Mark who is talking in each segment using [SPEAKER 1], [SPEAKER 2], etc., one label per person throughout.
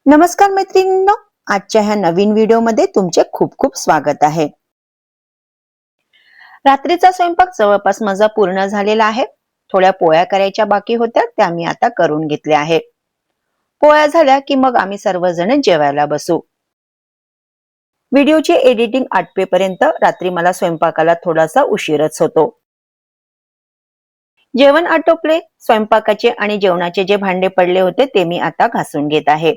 [SPEAKER 1] नमस्कार मैत्रिणींनो, आजच्या ह्या नवीन व्हिडिओमध्ये तुमचे खूप खूप स्वागत आहे। रात्रीचा स्वयंपाक जवळपास माझा पूर्ण झालेला आहे। थोड्या पोळ्या करायच्या बाकी होत्या, त्या मी आता करून घेतल्या आहे। पोळ्या झाल्या की मग आम्ही सर्वजण जेवायला बसू। व्हिडिओची एडिटिंग आटपेपर्यंत रात्री मला स्वयंपाकाला थोडासा उशीरच होतो। जेवण आटोपले, स्वयंपाकाचे आणि जेवणाचे जे भांडे पडले होते ते मी आता घासून घेत आहे।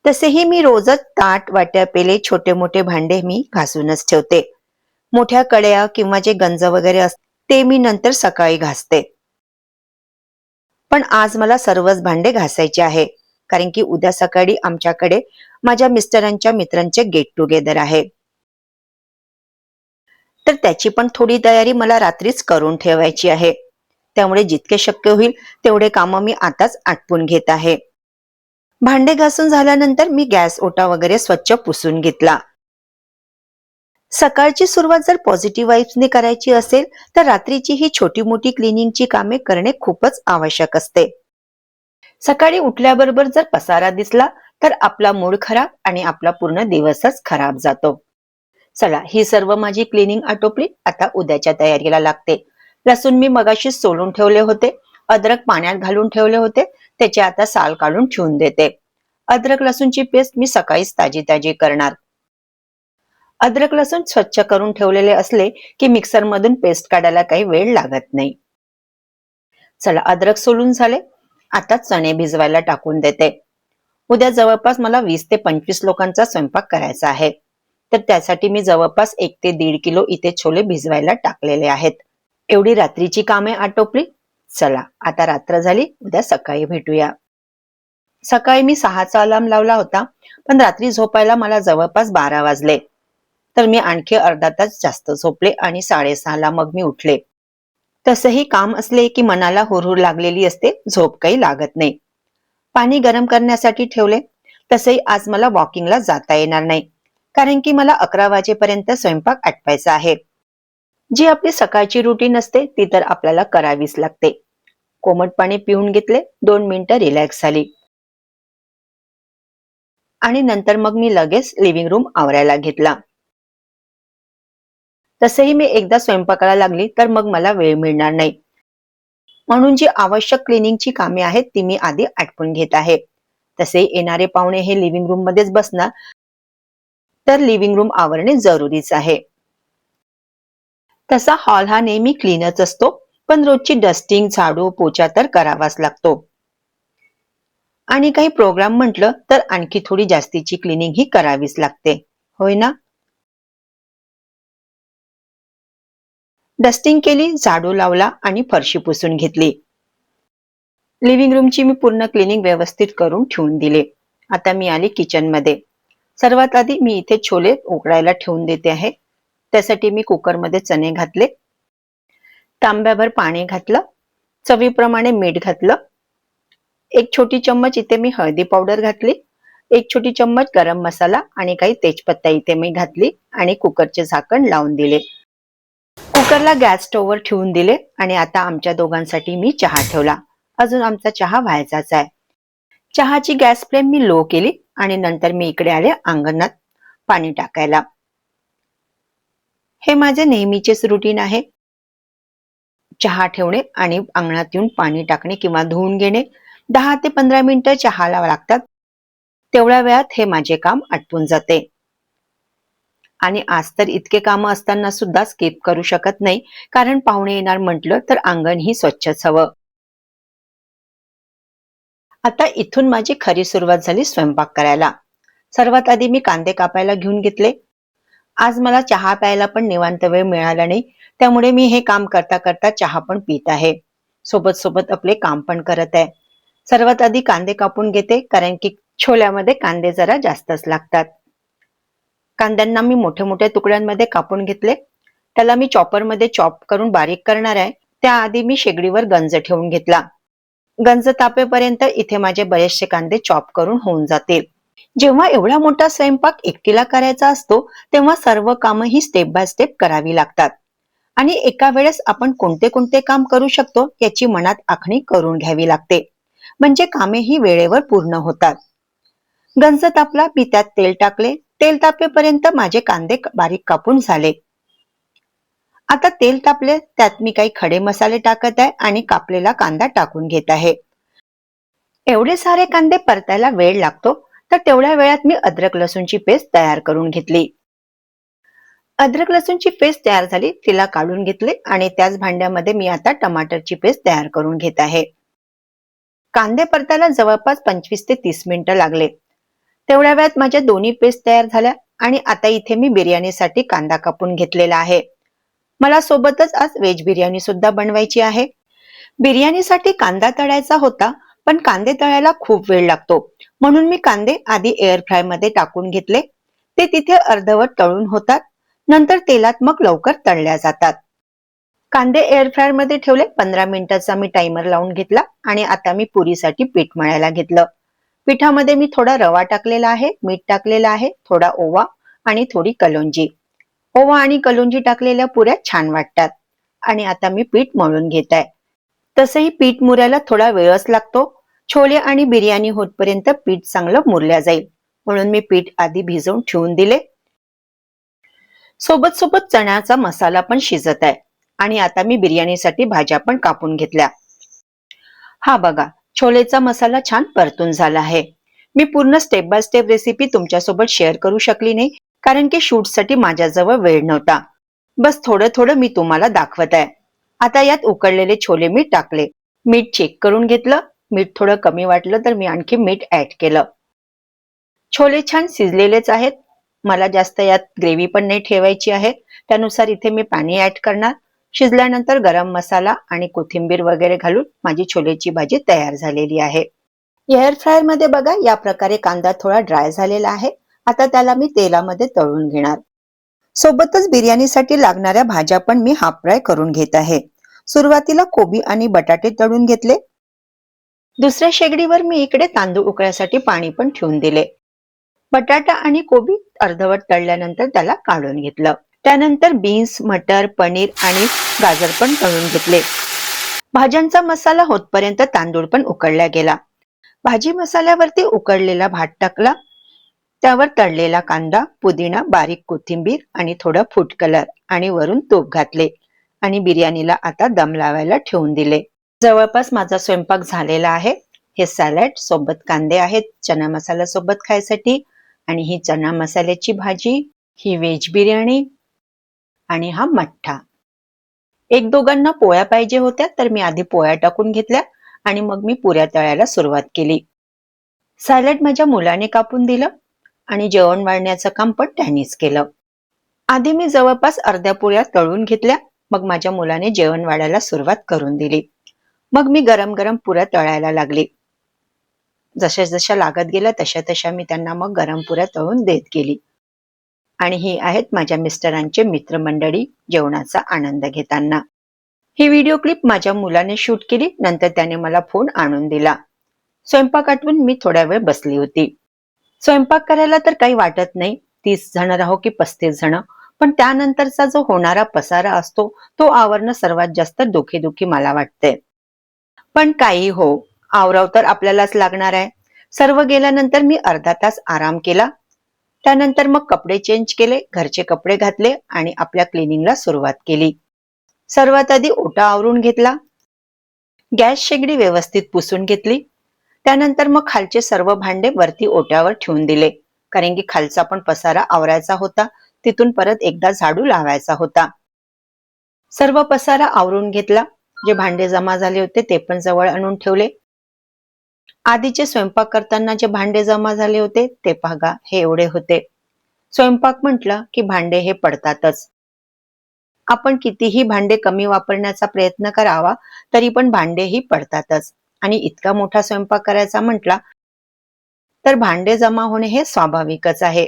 [SPEAKER 1] तसेही मी रोजच ताट, वाट्या, पेले, छोटे मोठे भांडे मी घासूनच ठेवते। मोठ्या कड्या किंवा जे गंज वगैरे असते ते मी नंतर सकाळी घासते। पण आज मला सर्वच भांडे घासायचे आहे, कारण की उद्या सकाळी आमच्याकडे माझ्या मिस्टरांच्या मित्रांचे गेट टुगेदर आहे। तर त्याची पण थोडी तयारी मला रात्रीच करून ठेवायची आहे। त्यामुळे जितके शक्य होईल तेवढे काम मी आताच आटपून घेत आहे। भांडे घासून झाल्यानंतर मी गॅस ओटा वगैरे स्वच्छ पुसून घेतला। सकाळची सुरुवात जर पॉझिटिव्ह वाइब्सने करायची असेल तर रात्रीची ही छोटी मोठी क्लिनिंगची कामे करणे खूपच आवश्यक असते। सकाळी उठल्याबरोबर जर पसारा दिसला तर आपला मूड खराब आणि आपला पूर्ण दिवसच खराब जातो। चला, ही सर्व माझी क्लिनिंग आटोपली, आता उद्याच्या तयारीला लागते। लसूण मी मगाशीच सोलून ठेवले होते, अद्रक पाण्यात घालून ठेवले होते, त्याचे आता साल काढून ठेवून देते। अद्रक लसूणची पेस्ट मी सकाळीच ताजी ताजी करणार। अद्रक लसूण स्वच्छ करून ठेवलेले असले की मिक्सर मधून पेस्ट काढायला काही वेळ लागत नाही। चला, अद्रक सोलून झाले, आता चणे भिजवायला टाकून देते। उद्या जवळपास मला 20 ते 25 लोकांचा स्वयंपाक करायचा आहे, तर त्यासाठी मी जवळपास 1 ते 1.5 किलो इथे छोले भिजवायला टाकलेले आहेत। एवढी रात्रीची कामे आटोपली। चला, आता रात्र झाली, उद्या सकाळी भेटूया। सकाळी मी 6चा अलार्म लावला होता, पण रात्री झोपायला मला जवळपास 12 वाजले, तर मी आणखी अर्धा तास जास्त झोपले आणि 6:30ला मग मी उठले। तसंही काम असले की मनाला हुरहुर लागलेली असते, झोप काही लागत नाही। पाणी गरम करण्यासाठी ठेवले। तसंही आज मला वॉकिंगला जाता येणार नाही, कारण की मला 11 वाजेपर्यंत स्वयंपाक आटवायचा आहे। जी आपली सकाळची रुटीन असते ती तर आपल्याला करावीच लागते। कोमट पाणी पिऊन घेतले, 2 मिनिटं रिलॅक्स झाली आणि नंतर मग मी लगेच लिव्हिंग रूम आवरायला घेतला। तसेही मी एकदा स्वयंपाकाला लागली तर मग मला वेळ मिळणार नाही, म्हणून जी आवश्यक क्लिनिंगची कामे आहेत ती मी आधी आटपून घेत आहे। तसे येणारे पाहुणे हे लिव्हिंग रूम मध्येच बसणार, तर लिव्हिंग रूम आवरणे जरुरीच आहे। तसा हॉल हा नेहमी क्लीनच असतो, पण रोजची डस्टिंग, झाडू, पोछा तर करावाच लागतो। आणि काही प्रोग्राम म्हटलं तर आणखी थोडी जास्तीची क्लिनिंग ही करावीच लागते, होय ना? डस्टिंग केली, झाडू लावला आणि फरशी पुसून घेतली। लिव्हिंग रूमची मी पूर्ण क्लिनिंग व्यवस्थित करून ठेवून दिले। आता मी आली किचन मध्ये। सर्वात आधी मी इथे छोले उकडायला ठेवून देते आहे। त्यासाठी मी कुकर मध्ये चणे घातले, तांब्याभर पाणी घातलं, चवीप्रमाणे मीठ घातलं, 1 छोटी चम्मच इथे मी हळदी पावडर घातली, 1 छोटी चम्मच गरम मसाला आणि काही तेजपत्ता इथे मी घातली आणि कुकरचे झाकण लावून दिले। कुकरला गॅस स्टोव्हवर ठेवून दिले आणि आता आमच्या दोघांसाठी मी चहा ठेवला। अजून आमचा चहा व्हायचाच आहे। चहाची गॅस फ्लेम मी लो केली आणि नंतर मी इकडे आले अंगणात पाणी टाकायला। हे माझे नेहमीचेच रुटीन आहे, चहा ठेवणे आणि अंगणात येऊन पाणी टाकणे किंवा धुवून घेणे। 10 ते 15 मिनिटं चहाला लागतात, तेवढ्या वेळात हे माझे काम आटपून जाते। आणि आज तर इतके काम असताना सुद्धा स्किप करू शकत नाही, कारण पाहुणे येणार म्हटलं तर अंगण ही स्वच्छच हवं। आता इथून माझी खरी सुरुवात झाली स्वयंपाक करायला। सर्वात आधी मी कांदे कापायला घेऊन घेतले। आज मला चहा प्यायला पण निवांत वेळ मिळाला नाही, त्यामुळे मी हे काम करता करता चहा पण पीत आहे, सोबत सोबत आपले काम पण करत आहे। सर्वात आधी कांदे कापून घेते, कारण की छोल्यामध्ये कांदे जरा जास्तच लागतात। कांद्यांना मी मोठ्या मोठ्या तुकड्यांमध्ये कापून घेतले। त्याला मी चॉपर मध्ये चॉप करून बारीक करणार आहे, त्याआधी मी शेगडीवर गंज ठेवून घेतला। गंज तापेपर्यंत इथे माझे बरेचसे कांदे चॉप करून होऊन जातील। जेव्हा एवढा मोठा स्वयंपाक एकटीला करायचा असतो तेव्हा सर्व कामं ही स्टेप बाय स्टेप करावी लागतात आणि एका वेळेस आपण कोणते कोणते काम करू शकतो याची मनात आखणी करून घ्यावी लागते। म्हणजे कामेही वेळेवर पूर्ण होतात. गंज तापला, मी त्यात तेल टाकले. तेल तापेपर्यंत माझे कांदे बारीक कापून झाले. आता तेल तापले, त्यात मी काही खडे मसाले टाकत आहे आणि कापलेला कांदा टाकून घेत आहे. एवढे सारे कांदे परतायला वेळ लागतो, तर तेवढ्या वेळात मी अद्रक लसूणची पेस्ट तयार करून घेतली. अद्रक लसूणची पेस्ट तयार झाली, तिला काढून घेतले आणि त्याच भांड्यामध्ये मी आता टमाटरची पेस्ट तयार करून घेत आहे. कांदे परतायला जवळपास 25 ते 30 मिनिटं लागले. तेवढ्या वेळात माझ्या दोन्ही पेस्ट तयार झाल्या आणि आता इथे मी बिर्याणीसाठी कांदा कापून घेतलेला आहे. मला सोबतच आज व्हेज बिर्याणी सुद्धा बनवायची आहे. बिर्याणीसाठी कांदा तळायचा होता, पण कांदे तळायला खूप वेळ लागतो, म्हणून मी कांदे आधी एअर फ्राय मध्ये टाकून घेतले. ते तिथे अर्धवट तळून होतात, नंतर तेलात मग लवकर तळल्या जातात. कांदे एअर फ्रायर मध्ये ठेवले. 15 मिनिटाचा मी टायमर लावून घेतला आणि आता मी पुरीसाठी पीठ मळायला घेतलं. पिठामध्ये मी थोडा रवा टाकलेला आहे, मीठ टाकलेला आहे, थोडा ओवा आणि थोडी कलोंजी. ओवा आणि कलोंजी टाकलेल्या पुऱ्या छान वाटतात. आणि आता मी पीठ मळून घेत आहे. तसंही पीठ मुरायला थोडा वेळच लागतो. छोले आणि बिर्याणी होतपर्यंत पीठ चांगलं मुरल्या जाईल, म्हणून मी पीठ आधी भिजवून ठेवून दिले. सोबत सोबत चण्याचा मसाला पण शिजत आहे आणि आता मी बिर्याणीसाठी भाज्या पण कापून घेतल्या. हा बघा, छोलेचा मसाला छान परतून झाला आहे. मी पूर्ण स्टेप बाय स्टेप रेसिपी तुमच्यासोबत शेअर करू शकली नाही, कारण की शूटसाठी माझ्याजवळ वेळ नव्हता. बस थोडं थोडं मी तुम्हाला दाखवत आहे. आता यात उकडलेले छोले मी टाकले. मीठ चेक करून घेतलं. मीठ थोडं कमी वाटलं तर मी आणखी मीठ ऍड केलं. छोले छान शिजलेलेच आहेत. मला जास्त यात ग्रेव्ही पण नाही ठेवायची आहे, त्यानुसार इथे मी पाणी ऍड करणार. शिजल्यानंतर गरम मसाला आणि कोथिंबीर वगैरे घालून माझी छोलेची भाजी तयार झालेली आहे. एअर फ्रायर मध्ये बघा, या प्रकारे कांदा थोडा ड्राय झालेला आहे. आता त्याला मी तेलामध्ये तळून घेणार. सोबतच बिर्याणीसाठी लागणाऱ्या भाज्या पण मी हाफ फ्राय करून घेत आहे. सुरुवातीला कोबी आणि बटाटे तळून घेतले. दुसऱ्या शेगडीवर मी इकडे तांदूळ उकळण्यासाठी पाणी पण ठेवून दिले. बटाटा आणि कोबी अर्धवट तळल्यानंतर त्याला काढून घेतलं. त्यानंतर बीन्स, मटर, पनीर आणि गाजर पण तळून घेतले. भाज्यांचा मसाला होतपर्यंत तांदूळ पण उकळला गेला. भाजी मसाल्यावरती उकडलेला भात टाकला. त्यावर तळलेला कांदा, पुदिना, बारीक कोथिंबीर आणि थोडा फूड कलर आणि वरून तूप घातले आणि बिर्याणीला आता दम लावायला ठेवून दिले. जवळपास माझा स्वयंपाक झालेला आहे. हे सॅलड सोबत कांदे आहेत चना मसाला सोबत खायसाठी, आणि ही चना मसाल्याची भाजी, ही व्हेज बिर्याणी आणि हा मठ्ठा. एक दोघांना पोळ्या पाहिजे होत्या, तर मी आधी पोळ्या टाकून घेतल्या आणि मग मी पुऱ्या तळायला सुरुवात केली. सॅलड माझ्या मुलाने कापून दिलं आणि जेवण वाढण्याचं काम पण त्यानेच केलं. आधी मी जवळपास अर्ध्या पोळ्या तळून घेतल्या, मग माझ्या मुलाने जेवण वाढायला सुरुवात करून दिली. मग मी गरम गरम पुऱ्या तळायला लागली. जशा जशा लागत गेल्या तशा तशा मी त्यांना मग गरम पुऱ्या तळून देत गेली. आणि ही आहेत माझ्या मिस्टरांचे मित्रमंडळी जेवणाचा आनंद घेताना. ही व्हिडिओ क्लिप माझ्या मुलाने शूट केली. नंतर त्याने मला फोन आणून दिला. स्वयंपाक आटवून मी थोड्या वेळ बसली होती. स्वयंपाक करायला तर काही वाटत नाही, 30 जण राहो की 35 जण, पण त्यानंतरचा जो होणारा पसारा असतो तो आवरणं सर्वात जास्त डोकेदुखी मला वाटते. पण काही हो, आवराव तर आपल्यालाच लागणार आहे. सर्व गेल्यानंतर मी अर्धा तास आराम केला. त्यानंतर मग कपडे चेंज केले, घरचे कपडे घातले आणि आपल्या क्लिनिंगला सुरुवात केली. सर्वात आधी ओटा आवरून घेतला. गॅस शेगडी व्यवस्थित पुसून घेतली. त्यानंतर मग खालचे सर्व भांडे वरती ओट्यावर ठेवून दिले, कारण की खालचा पण पसारा आवरायचा होता. तिथून परत एकदा झाडू लावायचा होता. सर्व पसारा आवरून घेतला. जे भांडे जमा झाले होते ते पण जवळ आणून ठेवले. आधीचे स्वयंपाक करताना जे भांडे जमा झाले होते ते बघा, हे एवढे होते. स्वयंपाक म्हटलं की भांडे हे पडतातच. आपण कितीही भांडे कमी वापरण्याचा प्रयत्न करावा, तरी पण भांडे ही पडतातच. आणि इतका मोठा स्वयंपाक करायचा म्हटला तर भांडे जमा होणे हे स्वाभाविकच आहे.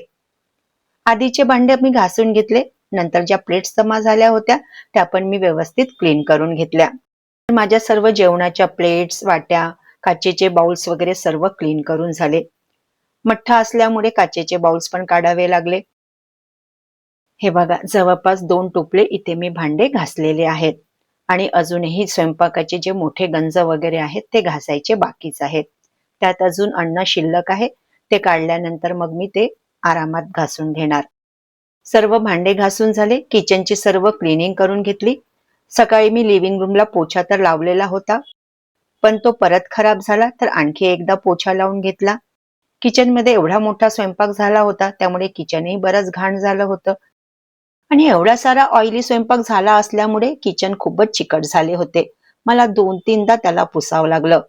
[SPEAKER 1] आधीचे भांडे मी घासून घेतले. नंतर ज्या प्लेट्स जमा झाल्या होत्या त्या पण मी व्यवस्थित क्लीन करून घेतल्या. माझ्या सर्व जेवणाच्या प्लेट्स, वाट्या, काचेचे बाउल्स वगैरे सर्व क्लीन करून झाले. मठ्ठा असल्यामुळे काचेचे बाउल्स पण काढावे लागले. हे बघा, जवळपास 2 टोपले इथे मी भांडे घासलेले आहेत. आणि अजूनही स्वयंपाकाचे जे मोठे गंज वगैरे आहेत ते घासायचे बाकीच आहेत. त्यात अजून अन्न शिल्लक आहे, ते काढल्यानंतर मग मी ते आरामात घासून घेणार. सर्व भांडे घासून झाले, किचनची सर्व क्लिनिंग करून घेतली. सकाळी मी लिव्हिंग रूमला पोछा तर लावलेला होता, पण तो परत खराब झाला तर आणखी एकदा पोछा लावून घेतला. किचनमध्ये एवढा मोठा स्वयंपाक झाला होता, त्यामुळे किचनही बरंच घाण झालं होतं आणि एवढा सारा ऑइली स्वयंपाक झाला असल्यामुळे किचन खूपच चिकट झाले होते. मला 2-3दा त्याला पुसावं लागलं.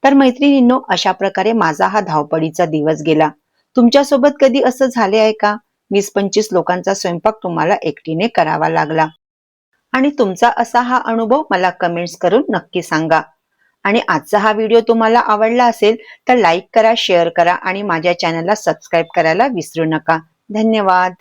[SPEAKER 1] तर मैत्रिणींनो, अशा प्रकारे माझा हा धावपळीचा दिवस गेला. तुमच्यासोबत कधी असं झाले आहे का? 20-25 लोकांचा स्वयंपाक तुम्हाला एकटीने करावा लागला. आणि तुमचा असा हा अनुभव मला कमेंट्स करून नक्की सांगा. आणि आजचा हा व्हिडिओ तुम्हाला आवडला असेल तर लाईक करा, शेअर करा आणि माझ्या चॅनलला सबस्क्राईब करायला विसरू नका. धन्यवाद.